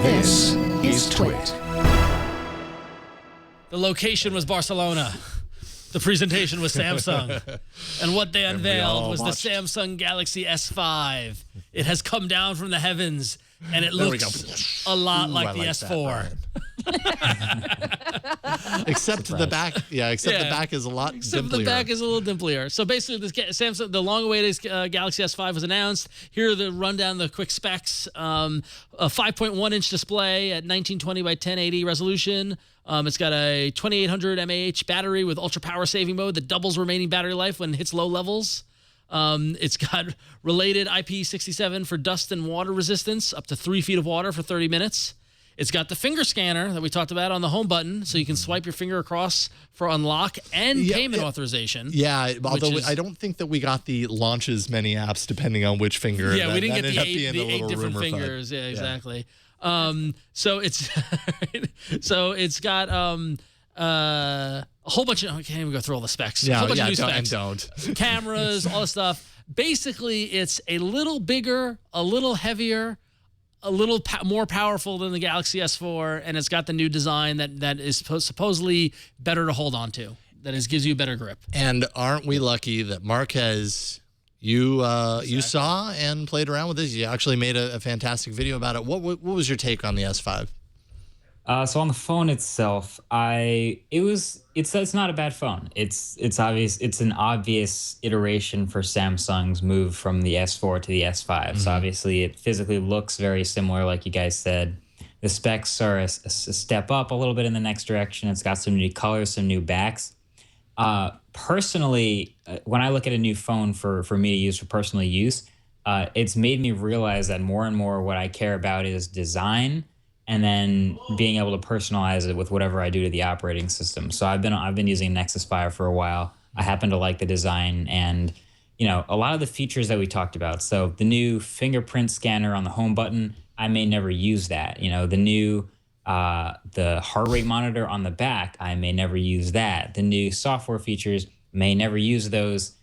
This is Twit. The location was Barcelona. The presentation was Samsung. And what they unveiled was the Samsung Galaxy S5. It has come down from the heavens, and it looks a lot like the S4. Except the back, the back is a lot dimplier. The back is a little dimplier. So basically, this Samsung, the long-awaited Galaxy S5 was announced. Here are the rundown, the quick specs. A 5.1-inch display at 1920 by 1080 resolution. It's got a 2800 mAh battery with ultra power saving mode that doubles remaining battery life when it hits low levels. It's got related IP67 for dust and water resistance, up to 3 feet of water for 30 minutes. It's got the finger scanner that we talked about on the home button, so you can swipe your finger across for unlock and payment authorization. Yeah, although I don't think that we got the launches many apps depending on which finger. Yeah, we didn't get the eight different fingers. Yeah, exactly. So it's got a whole bunch of, I can't even go through all the specs. A whole bunch of new specs. Cameras, all this stuff. Basically, it's a little bigger, a little heavier, a little more powerful than the Galaxy S4, and it's got the new design that is supposedly better to hold on to. That gives you a better grip. And aren't we lucky that Marquez, you saw and played around with this? You actually made a fantastic video about it. What was your take on the S5? So on the phone itself, it's not a bad phone. It's obvious. It's an obvious iteration for Samsung's move from the S4 to the S5. Mm-hmm. So obviously it physically looks very similar, like you guys said. The specs are a step up a little bit in the next direction. It's got some new colors, some new backs. Personally, when I look at a new phone for me to use for personal use, it's made me realize that more and more what I care about is design, and then being able to personalize it with whatever I do to the operating system. So I've been using Nexus 5 for a while. I happen to like the design and, a lot of the features that we talked about. So the new fingerprint scanner on the home button, I may never use that. The new the heart rate monitor on the back, I may never use that. The new software features, may never use those.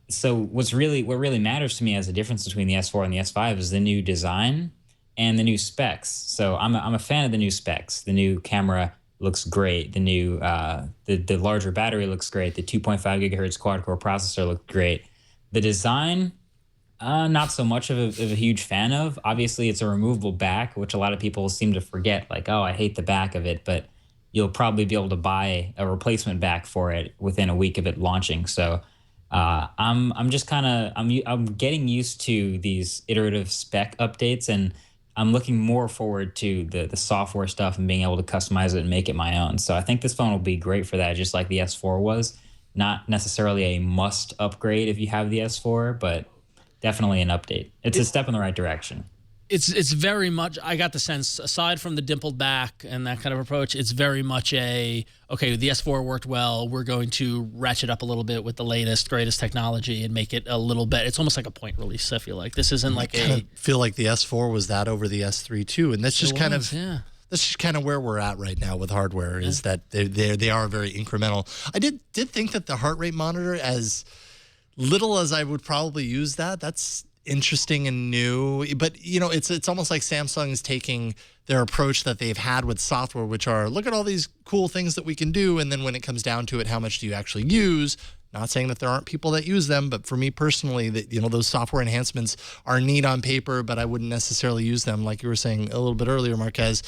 So what really matters to me as a difference between the S4 and the S5 is the new design and the new specs. So I'm a fan of the new specs. The new camera looks great. The new the larger battery looks great. The 2.5 gigahertz quad-core processor looked great. The design, not so much of a huge fan of. Obviously, it's a removable back, which a lot of people seem to forget. Like, oh, I hate the back of it, but you'll probably be able to buy a replacement back for it within a week of it launching. So I'm just I'm getting used to these iterative spec updates, and I'm looking more forward to the software stuff and being able to customize it and make it my own. So I think this phone will be great for that, just like the S4 was. Not necessarily a must upgrade if you have the S4, but definitely an update. It's a step in the right direction. It's very much, I got the sense, aside from the dimpled back and that kind of approach, it's very much the S4 worked well. We're going to ratchet up a little bit with the latest, greatest technology and make it a little bit. It's almost like a point release, I feel like. This isn't like I feel like the S4 was that over the S3 too. And that's just that's just kind of where we're at right now with hardware, is that they are very incremental. I did think that the heart rate monitor, as little as I would probably use that's interesting and new, but it's almost like Samsung's taking their approach that they've had with software, which are, look at all these cool things that we can do, and then when it comes down to it, how much do you actually use? Not saying that there aren't people that use them, but for me personally, that those software enhancements are neat on paper, but I wouldn't necessarily use them, like you were saying a little bit earlier, Marquez.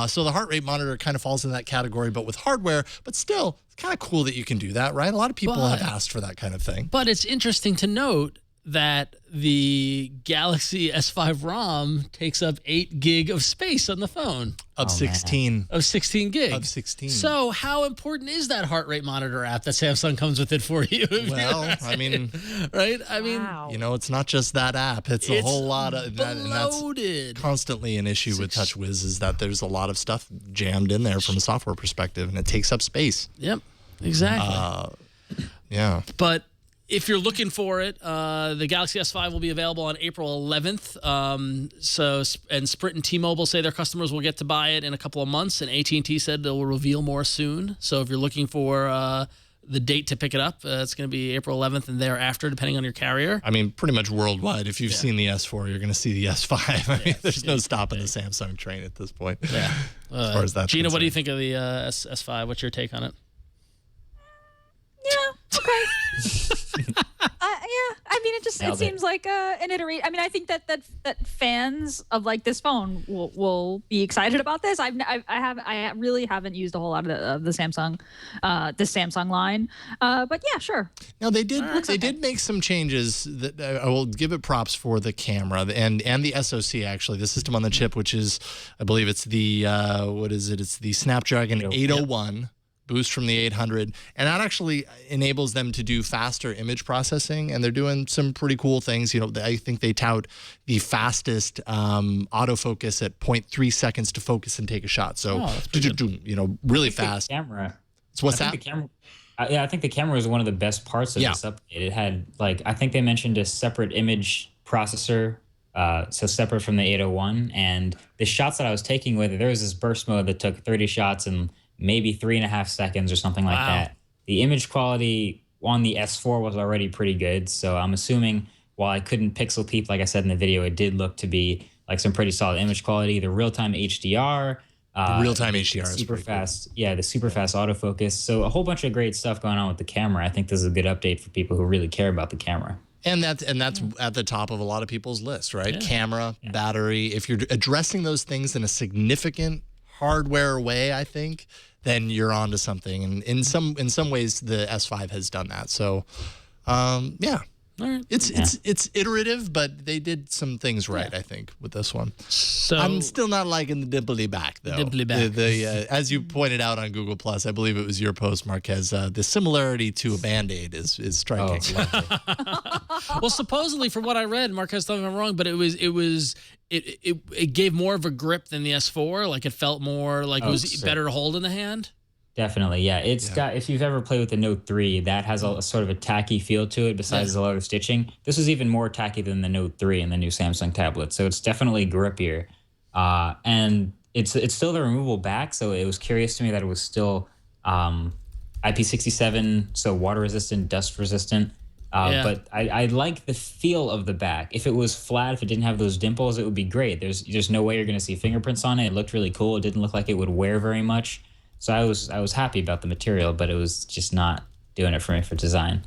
So the heart rate monitor kind of falls in that category, but with hardware. But still, it's kind of cool that you can do that, right? A lot of people have asked for that kind of thing. But it's interesting to note that the Galaxy S5 ROM takes up 8 gig of space on the phone. Of 16. Man. Of 16 gig. Of 16. So how important is that heart rate monitor app that Samsung comes with it for you? Well, I mean... right? I mean... Wow. It's not just that app. It's a whole lot of... And that's constantly an issue with TouchWiz, is that there's a lot of stuff jammed in there from a software perspective, and it takes up space. Yep, exactly. Yeah. But if you're looking for it, the Galaxy S5 will be available on April 11th. And Sprint and T-Mobile say their customers will get to buy it in a couple of months, and AT&T said they'll reveal more soon. So if you're looking for the date to pick it up. It's going to be April 11th and thereafter, depending on your carrier. I mean, pretty much worldwide. If you've seen the S4, you're going to see the S5. I mean, there's no stopping the Samsung train at this point. Yeah. As far as that's Gina, what do you concerned. think of the S5? What's your take on it? Yeah. Okay. Yeah. I mean, it Nailed it. seems like an iteration. I mean, I think that fans of like this phone will be excited about this. I really haven't used a whole lot of the Samsung, this Samsung line. But yeah, sure. Now they did make some changes that I will give it props for the camera and the SoC, actually, the system on the chip, which is, I believe it's the what is it? It's the Snapdragon 801. Boost from the 800, and that actually enables them to do faster image processing, and they're doing some pretty cool things. You know, I think they tout the fastest autofocus at 0.3 seconds to focus and take a shot. So, you know, really fast. Camera. So what's I that? think the camera, yeah, I think the camera was one of the best parts of this update. It had, like, I think they mentioned a separate image processor, so separate from the 801. And the shots that I was taking with it, there was this burst mode that took 30 shots in maybe 3.5 seconds or something like that. The image quality on the S4 was already pretty good. So I'm assuming while I couldn't pixel peep, like I said in the video, it did look to be like some pretty solid image quality. The real-time HDR. Real-time HDR is super pretty fast. Yeah, the super fast autofocus. So a whole bunch of great stuff going on with the camera. I think this is a good update for people who really care about the camera. And that's at the top of a lot of people's list, right? Camera, battery. If you're addressing those things in a significant hardware way, I think, then you're onto something. And in some ways, the S5 has done that. So, yeah. All right. It's iterative, but they did some things right, I think, with this one. So I'm still not liking the dimply back, though. Dimply back. As you pointed out on Google Plus, I believe it was your post, Marquez. The similarity to a Band-Aid is striking. well, supposedly, from what I read, Marquez, tell me if I'm wrong, but it gave more of a grip than the S4. Like it felt more like it was better to hold in the hand. Definitely, yeah. It's got, if you've ever played with the Note 3, that has a sort of a tacky feel to it besides a lot of stitching. This is even more tacky than the Note 3 and the new Samsung tablet, so it's definitely grippier. And it's still the removable back, so it was curious to me that it was still IP67, so water resistant, dust resistant. But I like the feel of the back. If it was flat, if it didn't have those dimples, it would be great. There's no way you're going to see fingerprints on it. It looked really cool. It didn't look like it would wear very much. So I was happy about the material, but it was just not doing it for me for design.